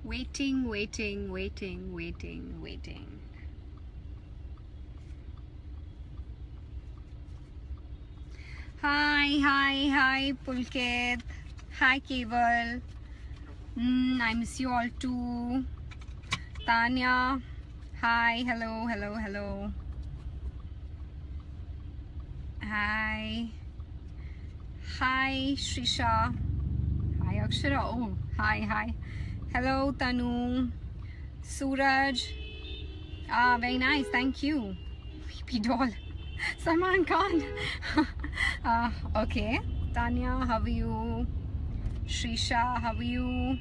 Waiting, waiting, waiting, waiting, waiting. Hi, Pulkit. Hi, Keval. I miss you all too. Tanya. Hi, hello. Hi, Shrisha. Hi, Akshara. Oh, hi. Hello, Tanu. Suraj. Very nice. Thank you. P doll. Salman Khan. Okay. Tanya, how are you? Shrisha, how are you?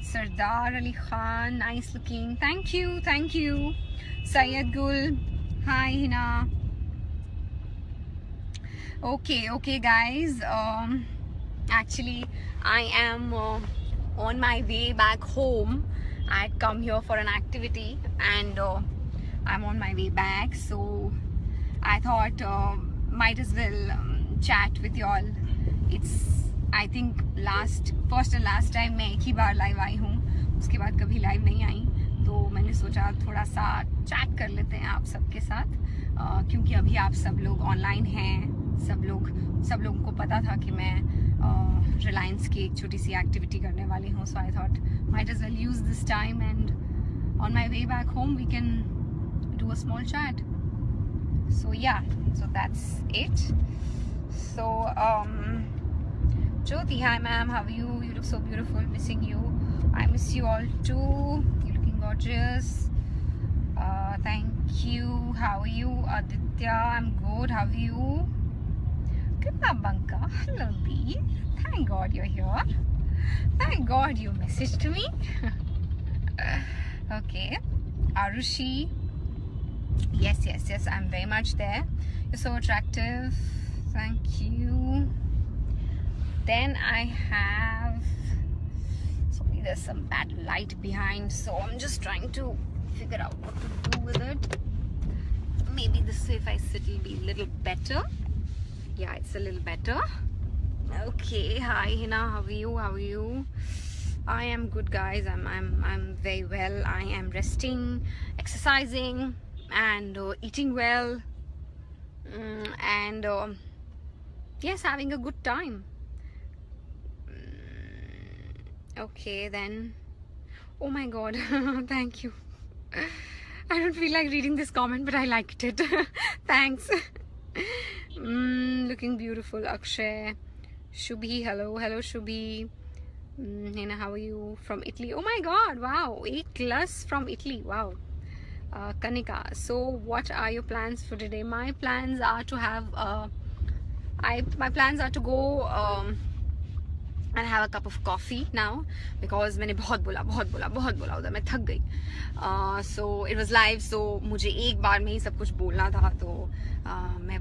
Sardar Ali Khan, nice looking. Thank you. Syed Gul. Hi, Hina. Okay, guys. Actually, I am on my way back home. I had come here for an activity, and I'm on my way back. So I thought might as well chat with you all. It's I think first and last time मैं एक ही बार live आई हूँ, उसके बाद कभी live नहीं आई, तो मैंने सोचा थोड़ा सा चैट कर लेते हैं आप सबके साथ, क्योंकि अभी आप सब लोग ऑनलाइन हैं, सब लोगों को पता था कि मैं रिलायंस की एक छोटी सी एक्टिविटी करने वाली हूँ. So I thought might as well use this time and on my way back home we can do a small chat. So yeah, so that's it. So Jyoti, hi ma'am, how are you? You look so beautiful, missing you. I miss you all too. You're looking gorgeous. Thank you. How are you? Aditya, I'm good. How are you? Kripna Banka, hello Dee. Thank God you're here. Thank God you messaged me. Okay. Arushi. Yes, I'm very much there. You're so attractive. Thank you. Then I have, sorry, there's some bad light behind, so I'm just trying to figure out what to do with it. Maybe this way if I sit it'll be a little better. Yeah, it's a little better. Okay, hi Hina, how are you? I am good, guys. I'm very well. I am resting, exercising, and eating well, and yes, having a good time. Okay then. Oh my God. Thank you. I don't feel like reading this comment, but I liked it. Thanks. Looking beautiful. Akshay. Shubhi, hello Shubhi. Hina, how are you? From Italy. Oh my God, wow, A+ from Italy. Wow. Kanika, so what are your plans for today? My plans are to have my plans are to go and have a cup of coffee now, because मैंने बहुत बोला उधर मैं थक गई. So it was live, so मुझे एक बार में ही सब कुछ बोलना था, तो मैं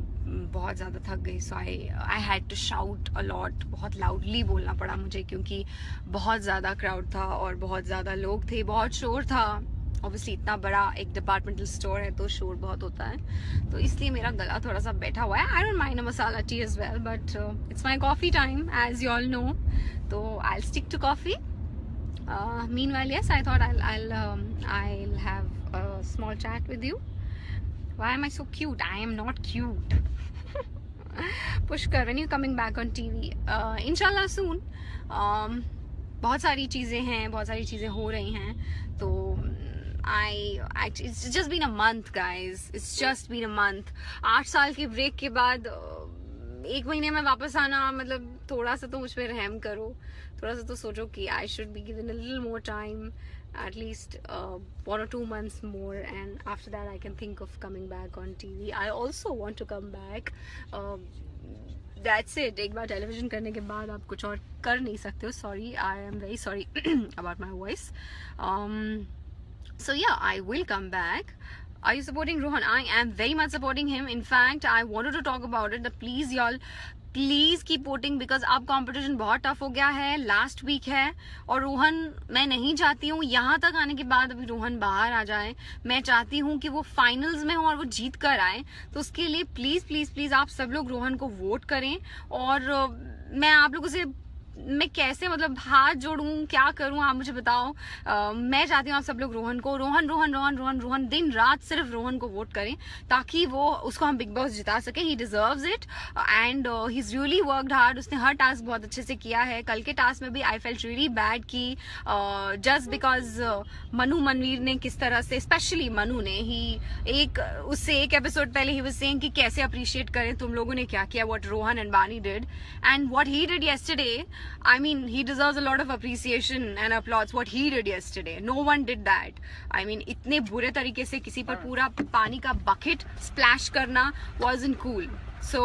बहुत ज़्यादा थक गई. So I had to shout a lot. बहुत loudly बोलना पड़ा मुझे, क्योंकि बहुत ज़्यादा crowd था और बहुत ज़्यादा लोग थे, बहुत शोर था. ऑब्वियसली इतना बड़ा एक डिपार्टमेंटल स्टोर है तो शोर बहुत होता है, तो इसलिए मेरा गला थोड़ा सा बैठा हुआ है. I don't mind a masala tea as well, but it's my coffee time as you all know, तो I will stick to coffee. Meanwhile, yes, I thought I'll have a small chat with you. Why am I so cute? I am not cute. Pushkar, when you coming back on TV? Inshallah soon. बहुत सारी चीज़ें हैं, बहुत सारी चीज़ें हो रही हैं, तो it's just been a month, guys. It's just been a month. 8 साल के ब्रेक के बाद 1 महीने में वापस आना, मतलब थोड़ा सा तो मुझ पे रहम करो, थोड़ा सा तो सोचो कि I should be given a little more time, at least 1 or 2 months more, and after that I can think of coming back on TV. I also want to come back. That's it. एक बार television करने के बाद आप कुछ और कर नहीं सकते हो. Sorry, I am very sorry about my voice. So yeah, I will come back. Are you supporting Rohan? I am very much supporting him. In fact, I wanted to talk about it. Please y'all, please keep voting, because अब competition बहुत tough हो गया है. Last week है और रोहन, मैं नहीं चाहती हूँ यहाँ तक आने के बाद अभी रोहन बाहर आ जाए. मैं चाहती हूँ कि वो फाइनल्स में हो और वो जीत कर आए. तो उसके लिए प्लीज़ प्लीज़ प्लीज़ आप सब लोग रोहन को वोट करें. और मैं आप लोगों से मैं कैसे मतलब हाथ जोड़ूं, क्या करूं, आप मुझे बताओ। मैं चाहती हूँ आप सब लोग रोहन को, रोहन रोहन रोहन रोहन रोहन दिन रात सिर्फ रोहन को वोट करें, ताकि वो उसको हम बिग बॉस जिता सके। ही deserves it and he is really worked hard. उसने हर टास्क बहुत अच्छे से किया है। कल के टास्क में भी आई फेल्ट रियली बैड कि जस्ट बिकॉज मनु मनवीर ने किस तरह से, स्पेशली मनु ने, ही एक उससे एक एपिसोड पहले ही वाज सेइंग कि कैसे अप्रिशिएट करें तुम लोगों ने क्या किया, व्हाट रोहन एंड बानी did and what he did yesterday. I mean, he deserves a lot of appreciation and applause. What he did yesterday, no one did that. I mean, इतने बुरे तरीके से किसी पर पूरा पानी का बकेट स्प्लैश करना wasn't cool. So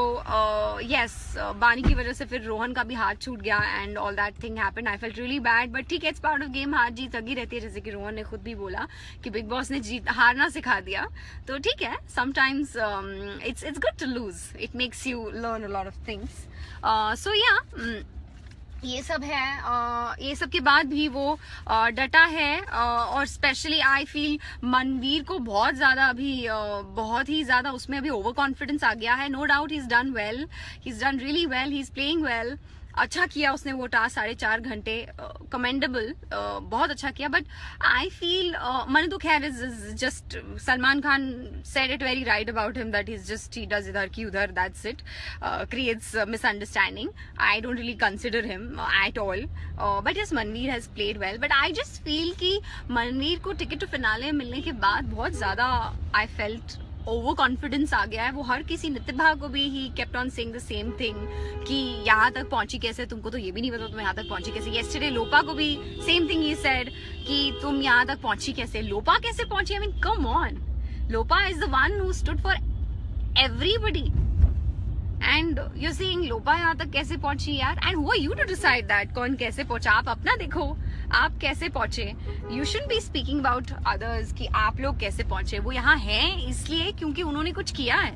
yes, बानी की वजह से फिर रोहन का भी हाथ छूट गया and all that thing happened. I felt really bad, but ठीक है, it's part of game. हार जीत लगी रहती है, जैसे कि रोहन ने खुद भी बोला कि बिग बॉस ने जीत हारना सिखा दिया, तो ठीक है. Sometimes it's good to lose. It makes you learn a lot of things. So yeah. ये सब है. ये सब के बाद भी वो डटा है और स्पेशली आई फील मनवीर को बहुत ज्यादा अभी बहुत ही ज्यादा उसमें अभी ओवर कॉन्फिडेंस आ गया है. No doubt he is done well, he is done really well, he is playing well. अच्छा किया उसने वो टास्क 4.5 घंटे, कमेंडेबल, बहुत अच्छा किया. बट आई फील मैंने तो खैर is just, Salman Khan said it very right about him that is just he does इधर की उधर, that's it, creates misunderstanding. I don't really consider him at all. But yes, Manvir has played well. But I just feel कि मनवीर को ticket to finale मिलने के बाद बहुत ज्यादा आई फेल्ट ओवर कॉन्फिडेंस आ गया है. वो हर किसी, नितिभा को भी he kept on saying the same thing कि यहाँ तक पहुंची कैसे, तुमको तो ये भी नहीं पता तुम यहाँ तक पहुंची कैसे. येस्टरडे लोपा को भी सेम थिंग ही सेड कि तुम यहाँ तक पहुंची कैसे. लोपा कैसे पहुंची? I mean come on, Lopa is the one who stood for everybody and you saying Lopa यहाँ तक कैसे पहुंची यार. And who are you to decide that कौन कैसे पहुंचा? आप अपना देखो, आप कैसे पहुंचे. You should be speaking about others कि आप लोग कैसे पहुंचे. वो यहाँ हैं इसलिए क्योंकि उन्होंने कुछ किया है.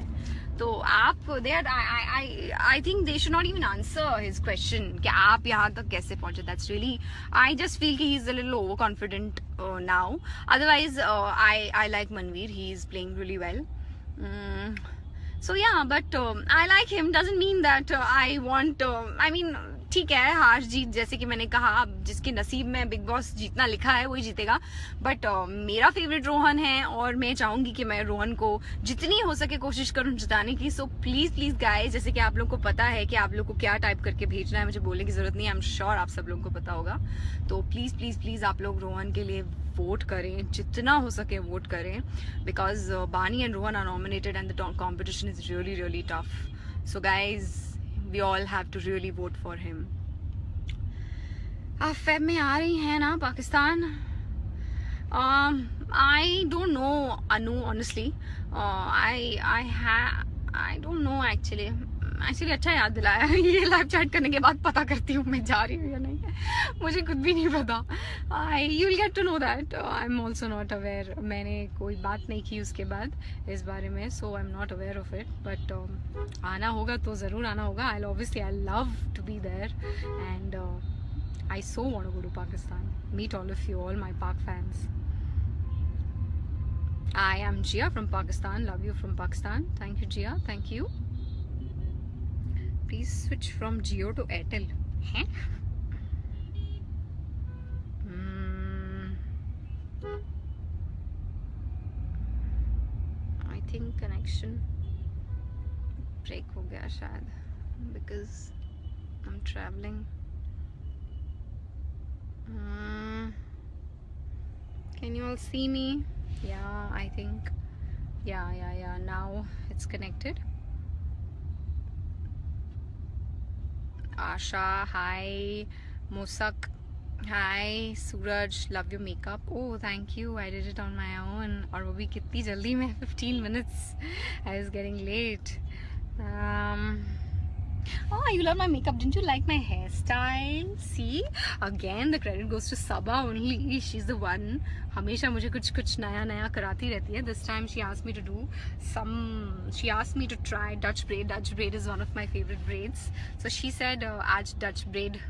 तो आप they are, I think they should not even answer his question कि आप यहाँ तक कैसे पहुंचे. That's really, I just feel कि he is a little over confident now. Otherwise I like Manveer, he is playing really well. So yeah, but I like him. Doesn't mean that I want. I mean, ठीक है, हार जीत जैसे कि मैंने कहा, जिसके नसीब में बिग बॉस जीतना लिखा है वही जीतेगा. बट मेरा फेवरेट रोहन है और मैं चाहूंगी कि मैं रोहन को जितनी हो सके कोशिश करूं जिताने की. सो प्लीज प्लीज गाइस, जैसे कि आप लोग को पता है कि आप लोग को क्या टाइप करके भेजना है, मुझे बोलने की जरूरत नहीं है. आई एम श्योर आप सब लोगों को पता होगा. तो प्लीज प्लीज प्लीज आप लोग रोहन के लिए वोट करें, जितना हो सके वोट करें, because Baani and Rohan are nominated and the competition is really really tough. So guys, we all have to really vote for him. Feb में आ रही है ना Pakistan. I don't know Anu, honestly. I don't know actually. अच्छा याद दिलाया. ये live chat करने के बाद पता करती हूँ मैं जा रही हूँ या नहीं. मुझे खुद भी नहीं पता. You will get to know that. I'm also not aware. मैंने कोई बात नहीं की उसके बाद इस बारे में, so I'm not aware of it. But आना होगा तो ज़रूर आना होगा. I love to be there and I so want to go to Pakistan, meet all of you, all my Pak fans. I am Jia from Pakistan. Love you from Pakistan. Thank you, Jia. Thank you. Please switch from Jio to Airtel. Huh? I think connection break हो गया शायद, because I'm traveling. Can you all see me? Yeah, I think. Yeah. Now it's connected. Asha, hi. Mosak, hi. Suraj, love your makeup. Oh, thank you. I did it on my own. और वो भी कितनी जल्दी में, 15 minutes. I was getting late. Oh, you love my makeup. Didn't you like my hairstyle? See, again the credit goes to Sabah only. She's the one. हमेशा मुझे कुछ नया कराती रहती है. This time she asked me to do she asked me to try Dutch braid. Dutch braid is one of my favorite braids. So she said आज Dutch braid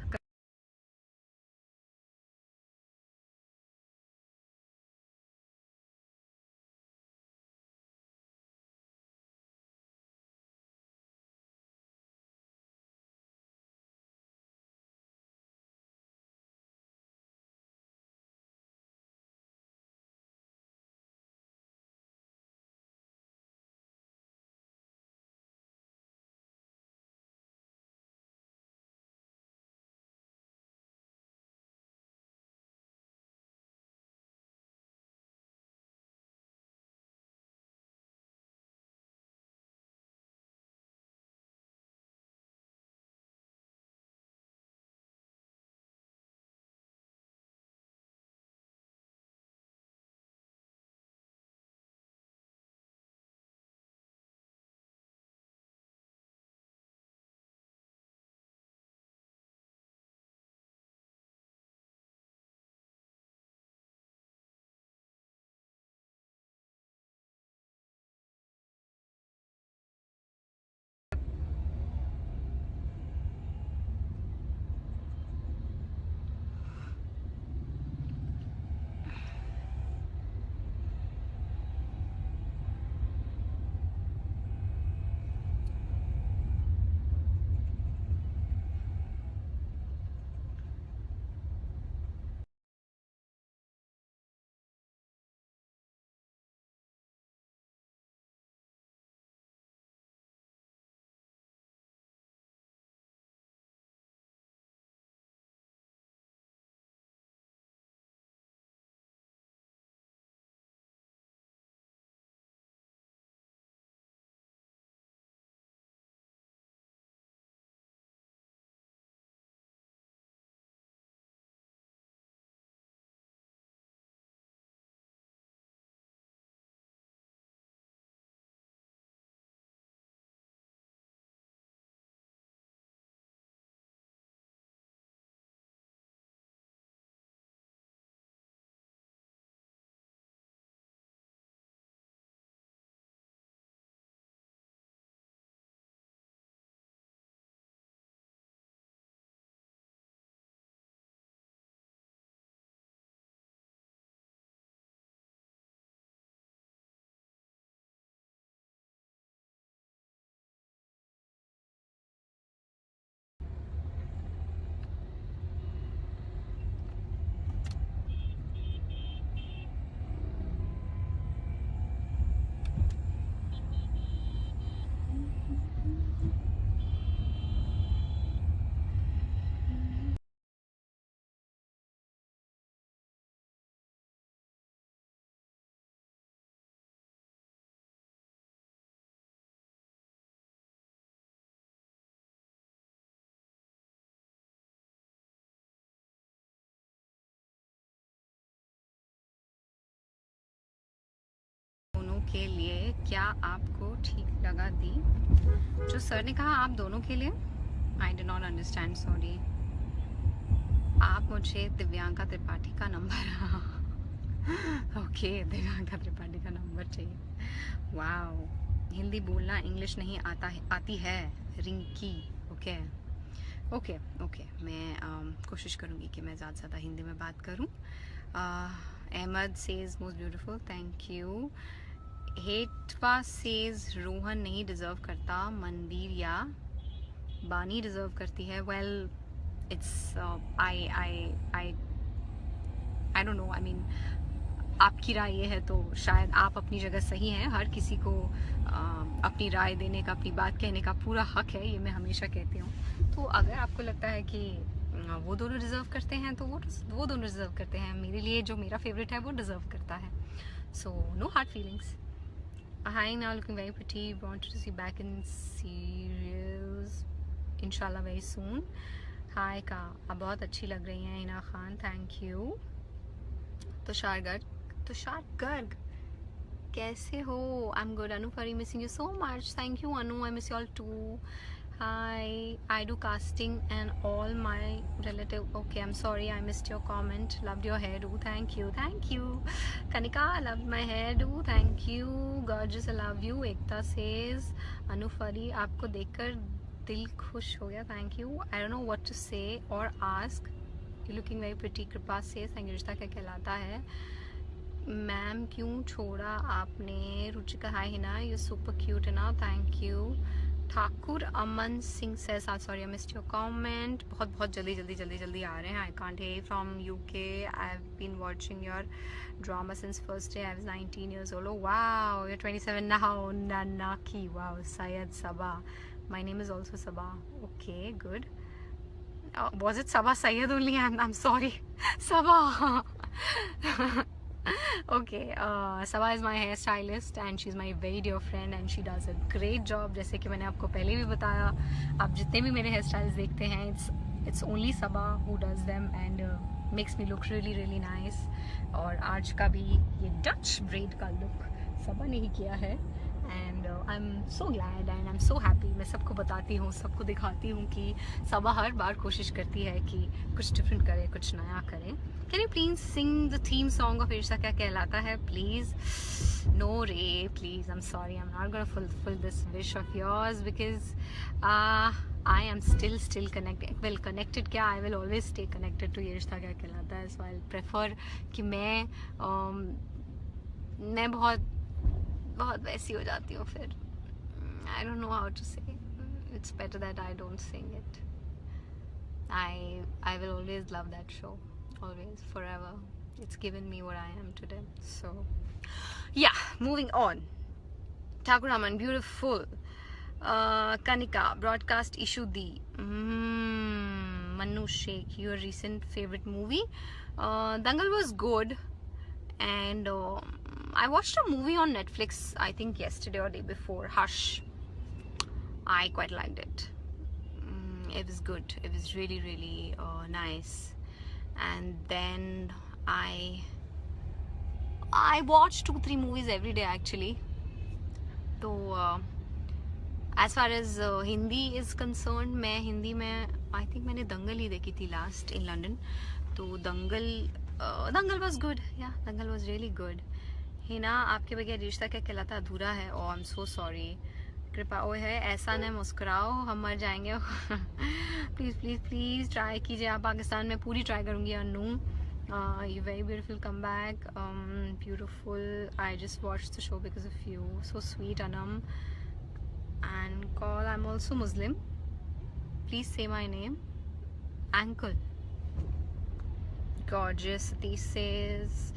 के लिए क्या आपको ठीक लगा दी? जो सर ने कहा आप दोनों के लिए, I did not understand, sorry. आप मुझे दिव्यांका त्रिपाठी का नंबर ओके, दिव्यांका त्रिपाठी का नंबर चाहिए। वाओ, हिंदी बोलना इंग्लिश नहीं आती है रिंकी। ओके ओके ओके, मैं कोशिश करूँगी कि मैं ज़्यादा से ज़्यादा हिंदी में बात करूँ। Ahmed says most beautiful, thank you. Hetva says Rohan नहीं डिज़र्व करता, मनवीर या बानी डिज़र्व करती है। Well it's I don't know, I mean आपकी राय ये है तो शायद आप अपनी जगह सही हैं। हर किसी को अपनी राय देने का, अपनी बात कहने का पूरा हक है, ये मैं हमेशा कहती हूँ। तो अगर आपको लगता है कि वो दोनों डिज़र्व करते हैं तो वो दोनों डिज़र्व करते हैं। मेरे लिए जो मेरा फेवरेट है वो डिज़र्व करता है। So no hard feelings. Hi, now looking very pretty, wanted to see back in serials इंशाल्लाह वेरी सून। हाय का, आप बहुत अच्छी लग रही हैं हिना खान, थैंक यू। तुषार गर्ग कैसे हो? I am good. अनु फरी, missing you so much, thank you Anu, I miss you all too. Hi, I do casting and all my relative. Okay, I'm sorry, I missed your comment. Loved your hairdo. Thank you, thank you. Kanika, loved my hairdo. Thank you. Gorgeous, I love you. Ekta says, Anufari, आपको देखकर दिल खुश हो गया. Thank you. I don't know what to say or ask. You're looking very pretty. कृपा says, thank you. रिश्ता क्या कहलाता है? मैम क्यों छोड़ा आपने? रुचिका, हाय Hina, you're super cute Hina. Thank you. Thakur Aman Singh says, sorry I missed your comment. बहुत जल्दी आ रहे हैं. I can't hear from UK. I've been watching your drama since first day. I was 19 years old. Oh wow, you're 27 now. Nanaki, wow. Syed Sabah. My name is also Sabah. Okay, good. Was it Sabah Syed only? I'm sorry. Sabah. Okay, Sabah is my hairstylist and she's my very dear friend and she does a great job. जैसे कि मैंने आपको पहले भी बताया, आप जितने भी मेरे hairstyles देखते हैं, it's only Sabah who does them and makes me look really nice. और आज का भी ये Dutch braid का look Sabah ने ही किया है and I'm so glad and I'm so happy. मैं सबको बताती हूँ, सबको दिखाती हूँ कि Sabah हर बार कोशिश करती है कि कुछ different करे, कुछ नया करे. Can you please sing the theme song of Irsa Kya Kehlata Hai, please? No, Ray, please. I'm sorry. I'm not going to fulfill this wish of yours because I am still connected. Well, connected kya? I will always stay connected to Irsa Kya Kehlata Hai. So I'll prefer कि मैं बहुत वैसी हो जाती हूँ फिर. I don't know how to say. It's better that I don't sing it. I will always love that show. Always, forever. It's given me what I am today. So yeah, moving on. Thakur Raman, beautiful. Kanika, broadcast issue di. Manu Sheikh, your recent favorite movie? Dangal was good and I watched a movie on Netflix, I think yesterday or day before, Hush. I quite liked it. It was good. It was really nice. And then I watch 2-3 movies every day actually. So as far as Hindi is concerned, मैं हिंदी में I think मैंने दंगल ही देखी थी last in London. तो दंगल was good. Yeah, Dangal was really good. Hina, आपके बगैर रिश्ता क्या कहलाता अधूरा है. Oh, I'm so sorry. कृपा ओए है, ऐसा न मुस्कुराओ, हम मर जाएंगे. प्लीज़ ट्राई कीजिए. आप पाकिस्तान में पूरी ट्राई करूँगी. अनु, you very beautiful comeback. Beautiful. I just watched the show because of you. So sweet, Anam. And call, I'm also Muslim. Please say my name. Ankle. Gorgeous. Satish says.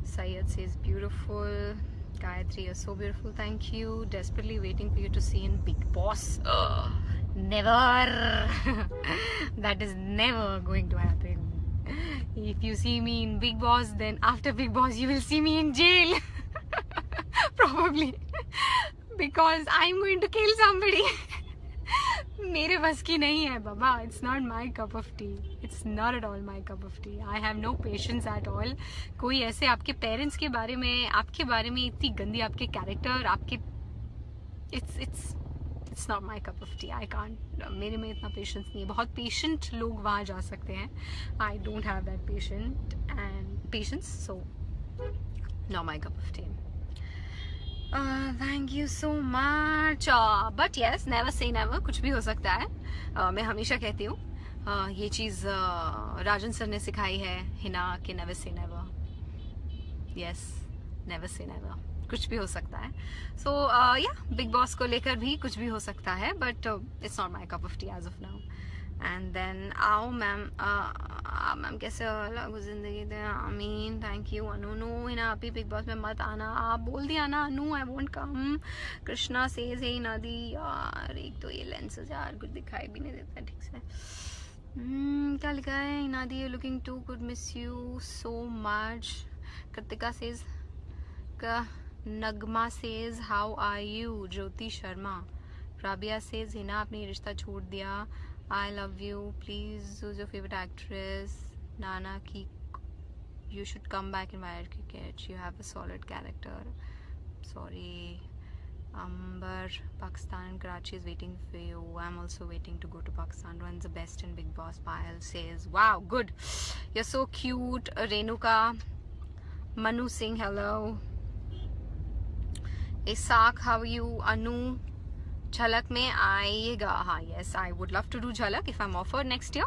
Syed says beautiful. Gayatri, you're so beautiful, thank you. Desperately waiting for you to see in Big Boss. Never. That is never going to happen. If you see me in Big Boss, then after Big Boss you will see me in jail. Probably. Because I'm going to kill somebody. मेरे बस की नहीं है बाबा. It's not my cup of tea. It's not at all my cup of tea. I have no patience at all. कोई ऐसे आपके parents के बारे में, आपके बारे में इतनी गंदी आपके कैरेक्टर, आपके it's not my cup of tea. I can't. मेरे में इतना पेशेंस नहीं है. बहुत पेशेंट लोग वहाँ जा सकते हैं. I don't have that patience, so not my cup of tea. Thank you so much. But yes, never say never. कुछ भी हो सकता है. मैं हमेशा कहती हूँ ये चीज़ राजन सर ने सिखाई है हिना कि never say never. Yes, never say never. कुछ भी हो सकता है. So yeah, बिग बॉस को लेकर भी कुछ भी हो सकता है. But it's not my cup of tea as of now. And then आओ मैम कैसे हो अलग जिंदगी दे. आमीन. Thank you Anu. No Hina अभी बिग बॉस में मत आना. आप बोल दिया ना Anu. I won't come. Krishna says hey Nadi. यार एक तो ये लेंसेज यार कुछ दिखाई भी नहीं देता ठीक से. क्या लिखा है. Nadi you looking too good. Miss you so much. Kritika says का. Nagma says how are you. Jyoti Sharma. Rabia says Hina आपने रिश्ता छोड़ दिया. I love you. Please, who's your favorite actress? Nana ki. You should come back in Wired Cricket. You have a solid character. Sorry. Amber, Pakistan and Karachi is waiting for you. I'm also waiting to go to Pakistan. Runs the best in Big Boss. Payal says, wow, good. You're so cute. Renuka. Manu Singh, hello. Isak, how are you? Anu. झलक में आइएगा. हाँ yes I would love to do Jhalak if I am offered next year.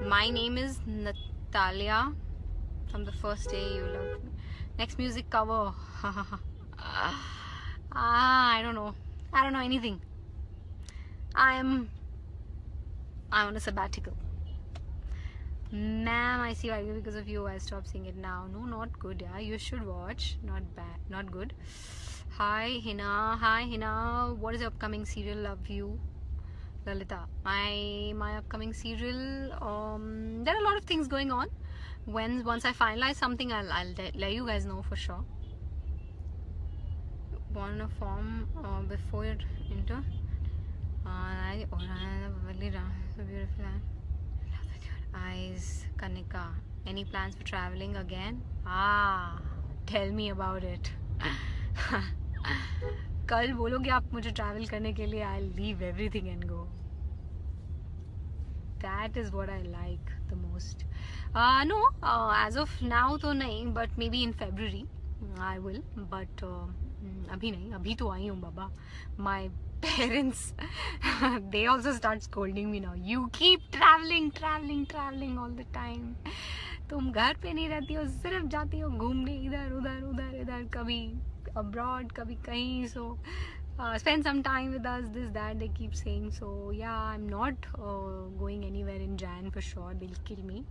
My name is Natalia from the first day you love me. Next music cover. I don't know anything. I am on a sabbatical. Ma'am, I see why because of you I stopped seeing it now. No, not good. Yeah, you should watch. Not bad, not good. Hi Hina. What is your upcoming serial? Love you, Lalita. My upcoming serial. There are a lot of things going on. Once I finalize something, I'll let you guys know for sure. Born a form before you enter. So beautiful. Eyes, Kanika. Any plans for traveling again? Tell me about it. कल बोलोगे आप मुझे travel करने के लिए. I'll leave everything and go. That is what I like the most. No, as of now तो नहीं, but maybe in February I will. But अभी नहीं. अभी तो आई हूँ बाबा. My parents they also start scolding me now. You keep traveling all the time. तुम घर पे नहीं रहती हो, सिर्फ जाती हो घूमने इधर उधर कभी abroad कभी कहीं. So spend some time with us, this that they keep saying. So yeah, I'm not going anywhere in Jan for sure. They'll kill me.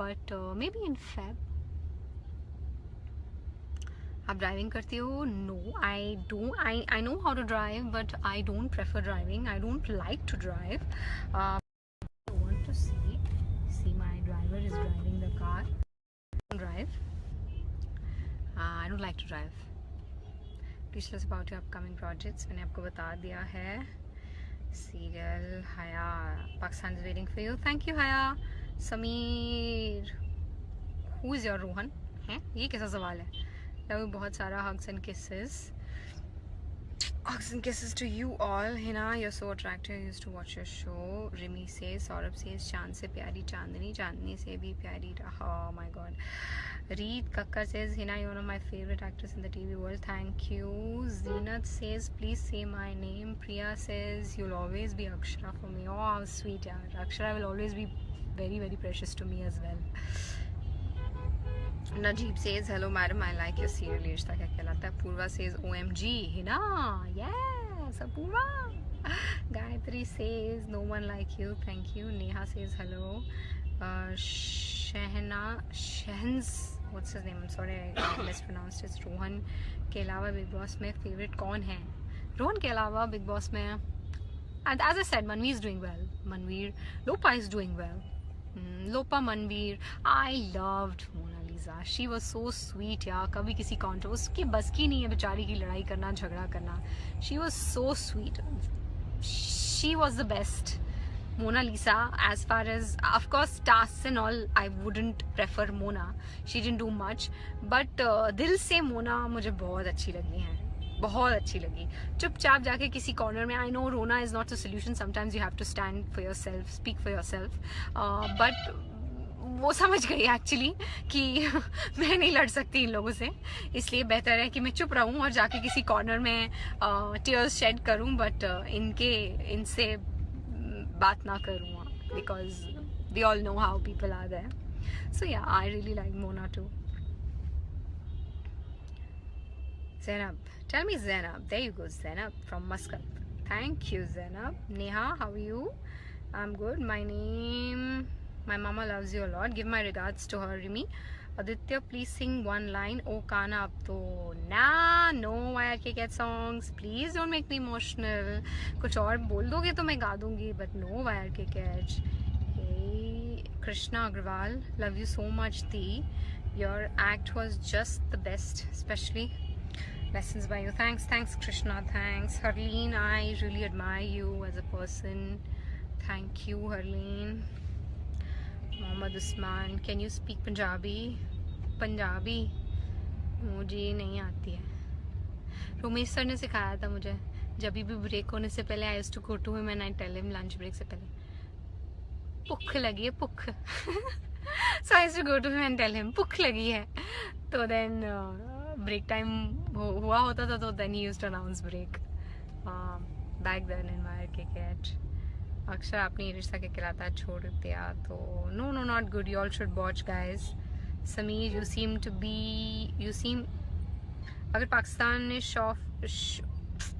But maybe in Feb. आप ड्राइविंग करती हो? No I don't. I know how to drive but I don't prefer driving. I don't like to drive. I want to see my driver is driving the car. Drive. I don't like to drive. Please tell us about your upcoming projects. मैंने आपको बता दिया है. Serial. Haya Pakistan is waiting for you. Thank you Haya. Sameer. Who is your Rohan? है ये कैसा सवाल है? बहुत सारा hugs and kisses to you all. Hina, you're so attractive. I used to watch your show. Rimi says. Saurabh says चांद से प्यारी चांदनी, चांदनी से भी प्यारी. Oh my god. Reed Kakkar says Hina, you're one of my favorite actors in the TV world. Thank you. Zeenat says please say my name. Priya says you'll always be Akshara for me. Oh how sweet yaar. Akshara will always be very very precious to me as well. Najib says hello madam, I like your serial. ये रिश्ता क्या कहलाता है. Purva says OMG Hina. Yes Purva. Gayatri says no one like you. Thank you. Neha says hello. Shehans, what's his name? I'm sorry I mispronounced it. Rohan के अलावा big boss में favourite कौन है? रोहन के अलावा बिग बॉस में and as I said Manveer is doing well. Manveer. Lopa is doing well. Lopa, Manveer. I loved Mona Lisa. She was so sweet यार. कभी किसी काउंटर उसकी बस की नहीं है बेचारी की लड़ाई करना झगड़ा करना. She was so sweet. she was the best. Mona Lisa, as far as, of course, tasks and all, I wouldn't prefer Mona. She didn't do much, but दिल से Mona मुझे बहुत अच्छी लगी है, बहुत अच्छी लगी. चुपचाप जाके किसी कॉर्नर में, आई नो रोना is not a solution, sometimes you have to stand for yourself, speak for yourself, but वो समझ गई एक्चुअली कि मैं नहीं लड़ सकती इन लोगों से, इसलिए बेहतर है कि मैं चुप रहूं और जाके किसी कॉर्नर में टीयर्स शेड करूं, बट इनसे बात ना करूं, because we all know how people are there. So yeah, I really like Mona too. Zainab, tell me Zainab. There you go, Zainab from Muscat. Thank you, Zainab. Neha, how are you? I'm good. My mama loves you a lot. Give my regards to her, Rimi. Aditya, please sing one line. Oh, Kana, ab to nah, no YRK Cat songs. Please don't make me emotional. कुछ और बोल दोगे तो मैं गा दूंगी, but no YRK Cat. Hey, Krishna Agrawal, love you so much, Dee. Your act was just the best, especially lessons by you. Thanks Krishna, thanks. Harleen, I really admire you as a person. Thank you, Harleen. Mohammad Usman, can you speak Punjabi? Punjabi मुझे नहीं आती है. Romesh sir ने सिखाया था मुझे, जब भी ब्रेक होने से पहले I used to go to him and I tell him lunch break से पहले भूख लगी है, भूख. So I used to go to him and tell him भूख लगी है, तो then ब्रेक टाइम हुआ होता था, तो then he used to announce break. Back then in YRK Cat. अक्सर आपने ये रिश्ता के खिलाता छोड़ दिया, तो no, not good. You all should watch, guys. Sameer, you seem अगर पाकिस्तान ने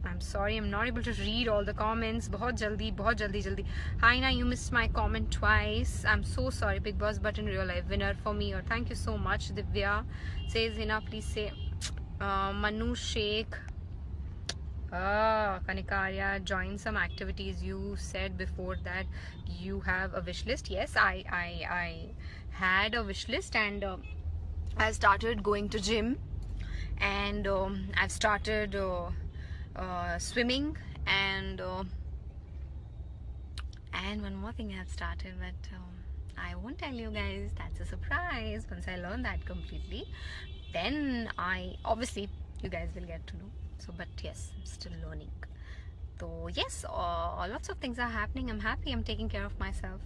I'm sorry, I'm not able to read all the comments. बहुत जल्दी. Haina, you missed my comment twice. I'm so sorry, Big Boss, but in real life, winner for me. Or thank you so much. Divya says, Hina, please say, Manu Sheikh, Kanika Arya, join some activities. You said before that you have a wish list. Yes, I had a wish list, and I started going to gym, and I've started swimming, and one more thing I've started, but I won't tell you guys. That's a surprise. Once I learn that completely, then obviously you guys will get to know. So, but yes, I'm still learning. So yes, lots of things are happening. I'm happy. I'm taking care of myself.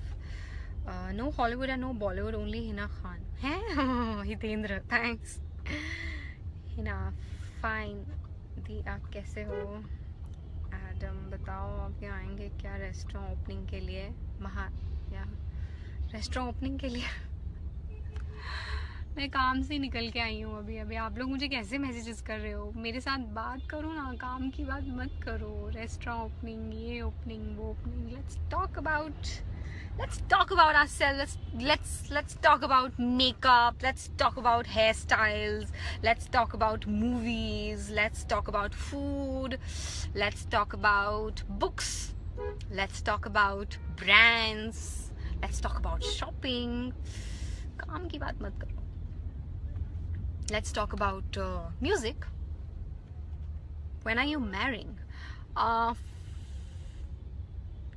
No Hollywood and no Bollywood, only Hina Khan. Hey, Hitendra, thanks. Hina, fine. दी, आप कैसे हो? Adam, बताओ आप यहाँ आएंगे क्या restaurant opening के लिए? रेस्टोरेंट ओपनिंग के लिए मैं काम से निकल के आई हूँ अभी. आप लोग मुझे कैसे मैसेजेस कर रहे हो? मेरे साथ बात करो ना, काम की बात मत करो. रेस्टोरेंट ओपनिंग, ये ओपनिंग, वो opening. Let's talk about ourselves. Let's talk about makeup. Let's talk about hairstyles. Let's talk about movies. Let's talk about food. Let's talk about books. Let's talk about brands. Let's talk about shopping. काम की बात मत करो. Let's talk about music. When are you marrying?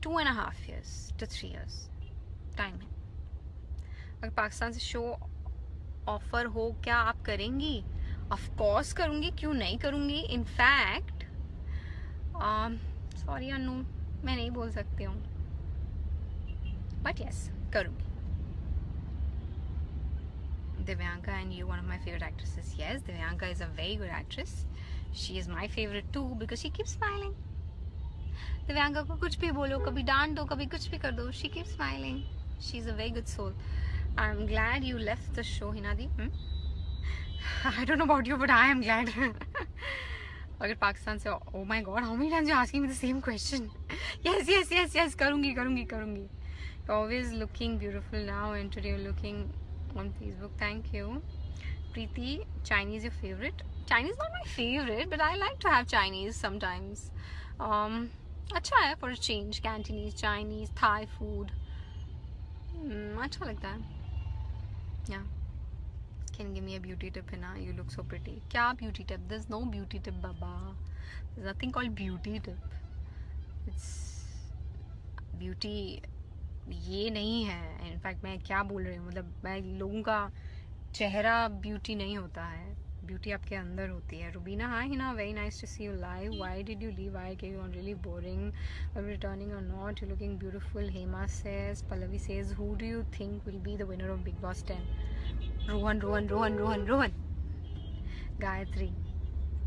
2.5 years to 3 years time है. अगर पाकिस्तान से show offer हो, क्या आप करेंगी? ऑफ कोर्स करूंगी, क्यों नहीं करूंगी. इनफैक्ट सॉरी अनु, मैं नहीं बोल सकती हूँ, बट यस करूंगी. Divyanka, and you, one of my favorite actresses. Yes, Divyanka is a very good actress. She is my favorite too because she keeps smiling. Divyanka को कुछ भी बोलो, कभी डांट दो, कभी कुछ भी कर दो, she keeps smiling. She's a very good soul. I'm glad you left the show, Hinadi. I don't know about you, but I am glad. अगर पाकिस्तान से, oh my god, how many times you're asking me the same question? Yes, करूँगी. You're always looking beautiful now, and today you're looking on Facebook. Thank you. Preeti, Chinese your favorite? Chinese not my favorite, but I like to have Chinese sometimes. अच्छा है for a change. Cantonese, Chinese, Thai food. अच्छा लगता है. Yeah. Can you give me a beauty tip, Hina? You look so pretty. क्या beauty tip? There's no beauty tip, Baba. There's nothing called beauty tip. It's beauty ये नहीं है. In fact मैं क्या बोल रही हूँ, मतलब मैं लोगों का चेहरा ब्यूटी नहीं होता है, ब्यूटी आपके अंदर होती है. Rubina, hi Hina, very nice to see you live. Why did you leave? Why came on really boring? Are you returning or not? You looking beautiful. Hema says. Pallavi says, who do you think will be the winner of Bigg Boss 10? Rohan Rohan Rohan Rohan Rohan. Gayatri.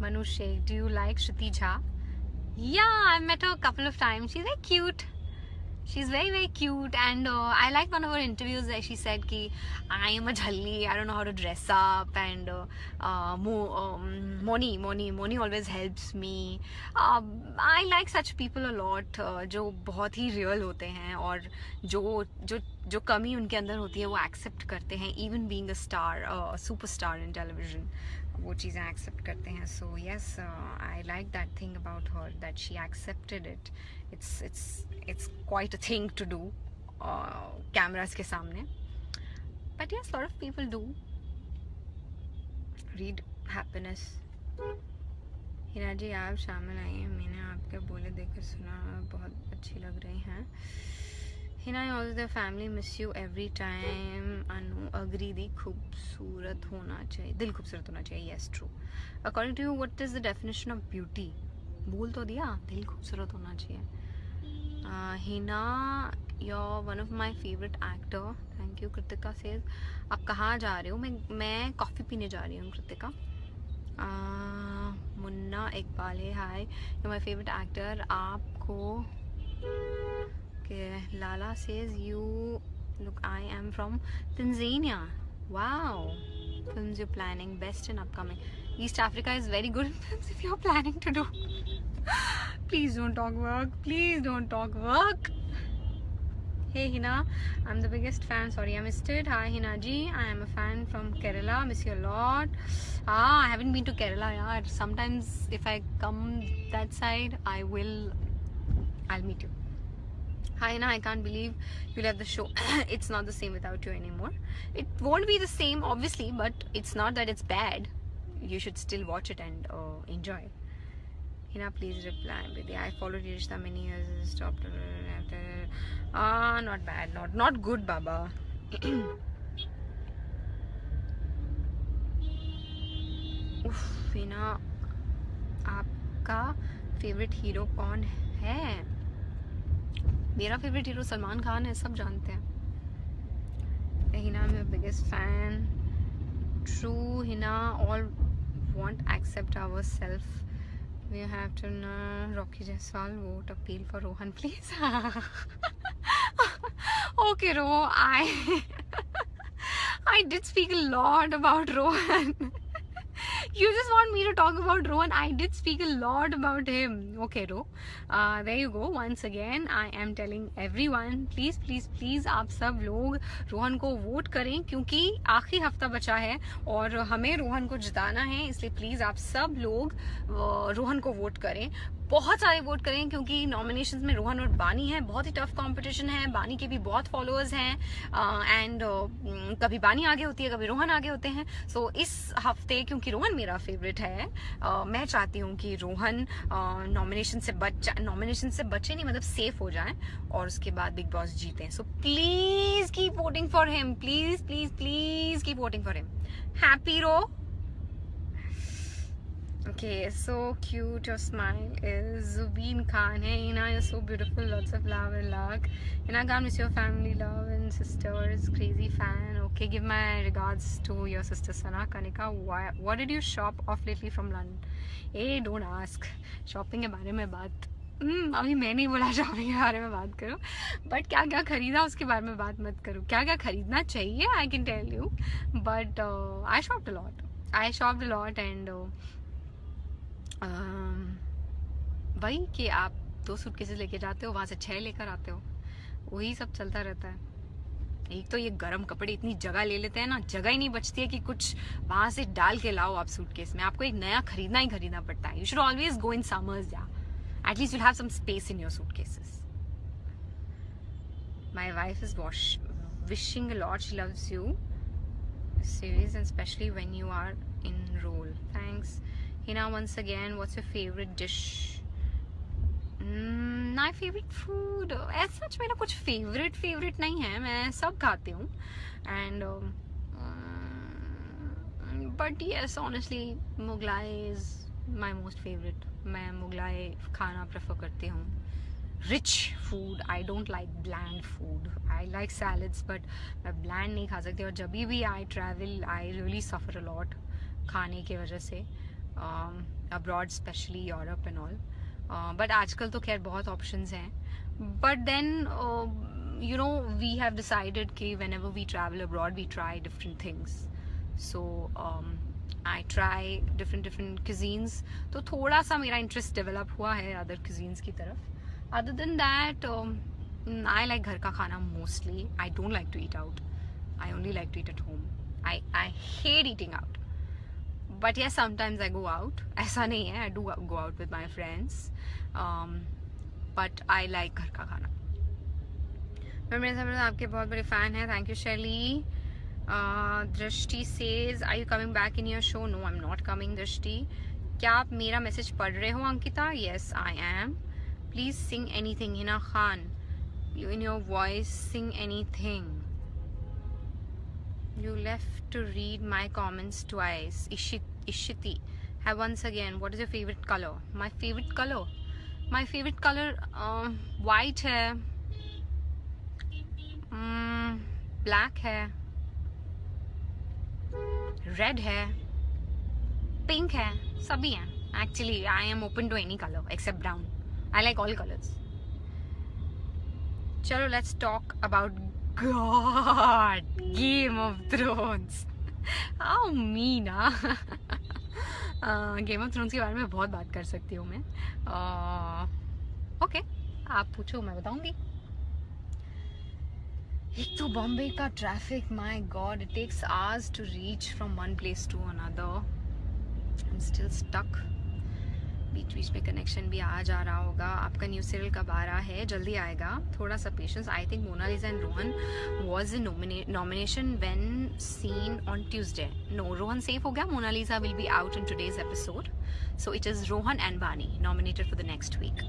Manu Sheikh, do you like Shruti Jha? Yeah, I've met her a couple of times. She's very cute. She's very, very cute, and I liked one of her interviews where she said ki I am a jhalli, I don't know how to dress up, and Moni always helps me. I like such people a lot, जो बहुत ही real होते हैं और जो कमी उनके अंदर होती है वो accept करते हैं, even being a star, superstar in television. वो चीज़ें एक्सेप्ट करते हैं. So yes, I like that thing about her, that she accepted it. It's quite a thing to do cameras के सामने, but yes, lot of people do. Read happiness. Hina ji, आप शामिल आइए. मैंने आपके बोले देखकर सुना, बहुत अच्छी लग रही हैं. Hina, also the family miss you every time. Anu, agree. दी खूबसूरत होना चाहिए, दिल खूबसूरत होना चाहिए. Yes, true. According to you what is the definition of beauty? बोल तो दिया, दिल खूबसूरत होना चाहिए. Hina, your one of my favourite actor. Thank you. Kritika says, आप कहाँ जा रहे हो? मैं कॉफ़ी पीने जा रही हूँ. कृतिका. मुन्ना इकबाल है, हाय, यू माई फेवरेट एक्टर. आपको Lala says, you look, I am from Tanzania. Wow. Films you're planning, best and upcoming. East Africa is very good in films if you're planning to do. Please don't talk work. Please don't talk work. Hey Hina, I'm the biggest fan. Sorry I missed it. Hi Hina ji, I am a fan from Kerala. Miss you a lot. I haven't been to Kerala yaar. Sometimes if I come that side, I'll meet you. Hi Hina, I can't believe you left the show. It's not the same without you anymore. It won't be the same obviously, but it's not that it's bad. You should still watch it and enjoy. Hina, please reply. I followed Rishta many years. Stopped after. Not bad. Not good, Baba. उफ, हिना, आपका favourite hero कौन है? मेरा favourite hero Salman Khan है, सब जानते हैं. हिना, मैं biggest fan. True Hina, all want accept our self. We have to know. Rocky Jaiswal, vote appeal for Rohan please. Okay रो, I did speak a lot about Rohan. You just want me to talk about Rohan. I did speak a lot about him. Okay, Ro. There you go. Once again, I am telling everyone, please, please, please, आप सब लोग रोहन को vote करें, क्योंकि आखिरी हफ्ता बचा है और हमें रोहन को जिताना है. इसलिए प्लीज आप सब लोग रोहन को वोट करें, बहुत सारे वोट करें, क्योंकि नॉमिनेशंस में रोहन और बानी है. बहुत ही टफ कंपटीशन है. बानी के भी बहुत फॉलोअर्स हैं एंड कभी बानी आगे होती है, कभी रोहन आगे होते हैं. सो इस हफ्ते क्योंकि रोहन मेरा फेवरेट है, मैं चाहती हूँ कि रोहन नॉमिनेशन से बचे नहीं, मतलब सेफ हो जाए और उसके बाद बिग बॉस जीते. So please keep voting for him. Please please please keep voting for him. Happy रो. Okay, so cute. Your smile is Zubeen Khan. Hey Hina, you're so beautiful. Lots of love and luck. Hina Khan, miss your family, love and sisters. Crazy fan. Okay, give my regards to your sister Sana Kanika. What did you shop off lately from London? Hey, don't ask. Shopping के बारे में बात अभी मैं नहीं बोला. Shopping के बारे में बात करो, बट क्या क्या खरीदा उसके बारे में बात मत करो. क्या क्या खरीदना चाहिए I can tell you, but I shopped a lot and वही कि आप 2 सूटकेसेस लेके जाते हो, वहाँ से 6 लेकर आते हो, वही सब चलता रहता है. एक तो ये गर्म कपड़े इतनी जगह ले लेते हैं ना, जगह ही नहीं बचती है कि कुछ वहाँ से डाल के लाओ आप सूटकेस में. आपको एक नया खरीदना पड़ता है. You should always go in summers, या at least you'll have some space in your suitcases. My wife is wishing a lot. She loves you series, and especially when you are in role. Thanks Hina. Once again, what's your favorite dish? My favourite food as such मेरा कुछ favourite नहीं है, मैं सब खाती हूँ and but yes honestly Mughlai is my most favourite. मैं मुगलाई खाना प्रेफर करती हूँ. Rich food, I don't like bland food. I like salads but मैं ब्लैंड नहीं खा सकती. और जब भी I travel I really suffer a lot खाने की वजह से, abroad specially Europe and all. But आजकल तो खैर बहुत ऑप्शंस हैं. But then you know we have decided कि whenever we travel abroad we try different things. So I try different cuisines. तो थोड़ा सा मेरा इंटरेस्ट डेवलप हुआ है अदर cuisines की तरफ. Other than that I like घर का खाना mostly. I don't like to eat out. I only like to eat at home. I hate eating out. But yes, sometimes I go out. ऐसा नहीं है, I do go out with my friends. But I like घर का खाना. मैं मेरे साथ आपके बहुत बड़े फैन हैं. Thank you Shaily. Drishti says are you coming back in your show? No I am not coming. Drishti, क्या आप मेरा मैसेज पढ़ रहे हो? Ankita, yes I am. Please sing anything. Hina Khan, you in your voice sing anything. You left to read my comments twice. Ishiti, have once again, what is your favorite color? My favorite color white है, black है, red है, pink है, सभी हैं. Actually I am open to any colour except brown. I like all colours. चलो let's talk about God Game of Thrones. How Meena. Game of Thrones के बारे में बहुत बात कर सकती हूँ मैं. ओके, आप पूछो, मैं बताऊंगी. एक तो बॉम्बे का traffic, my God, it takes hours to reach from one place to another. I am still stuck. बीच बीच में कनेक्शन भी आ जा रहा होगा. आपका न्यू सीरियल कब आ रहा है? जल्दी आएगा, थोड़ा सा patience. I think Monalisa and Rohan was in nomination when seen on Tuesday. No, Rohan safe हो गया. Monalisa will be out in today's episode. So it is Rohan and Baani nominated for the next week.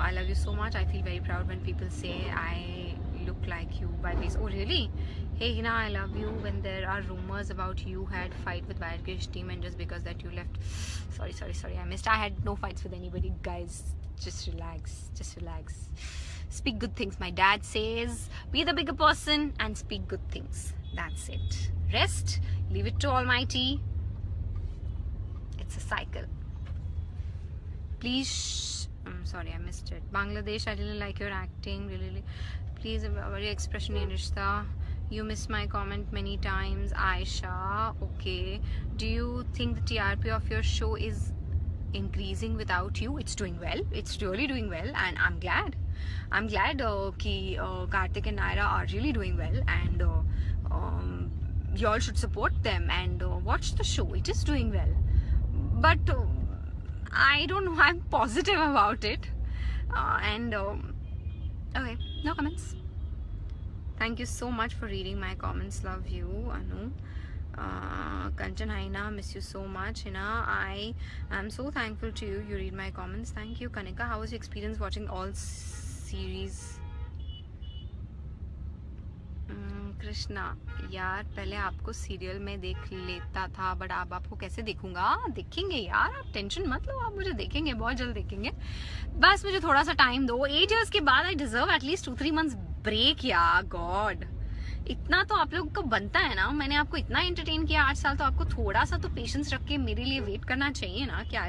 I love you so much. I feel very proud when people say I look like you by face. Oh really? Hey Hina, I love you. When there are rumors about you had fight with Vairkesh team and just because that you left. Sorry, I missed. I had no fights with anybody, guys. Just relax. Speak good things. My dad says be the bigger person and speak good things. That's it. Rest, leave it to Almighty. It's a cycle. Please, I'm sorry, I missed it. Bangladesh, I really like your acting. Really. Please, about your expression in Rishta. You missed my comment many times. Aisha, okay. Do you think the TRP of your show is increasing without you? It's doing well. It's really doing well, and I'm glad. कि Karthik and Naira are really doing well, and you all should support them and watch the show. It is doing well, but I don't know. I'm positive about it, and okay, no comments. Thank you so much for reading my comments. Love you, Anu. Kanchan, Haina, miss you so much. Hina, I am so thankful to you. You read my comments. Thank you. Kanika, how was your experience watching all series? Krishna, यार पहले आपको serial में देख लेता था but अब आपको कैसे देखूंगा? देखेंगे यार, आप टेंशन मत लो, आप मुझे देखेंगे, बहुत जल्द देखेंगे. बस मुझे थोड़ा सा टाइम दो. 8 years के बाद I deserve at least 2-3 months break यार. गॉड, इतना तो आप लोग को बनता है ना. मैंने आपको इतना एंटरटेन किया 8 साल, तो आपको थोड़ा सा तो पेशेंस रख के मेरे लिए वेट करना चाहिए ना. क्या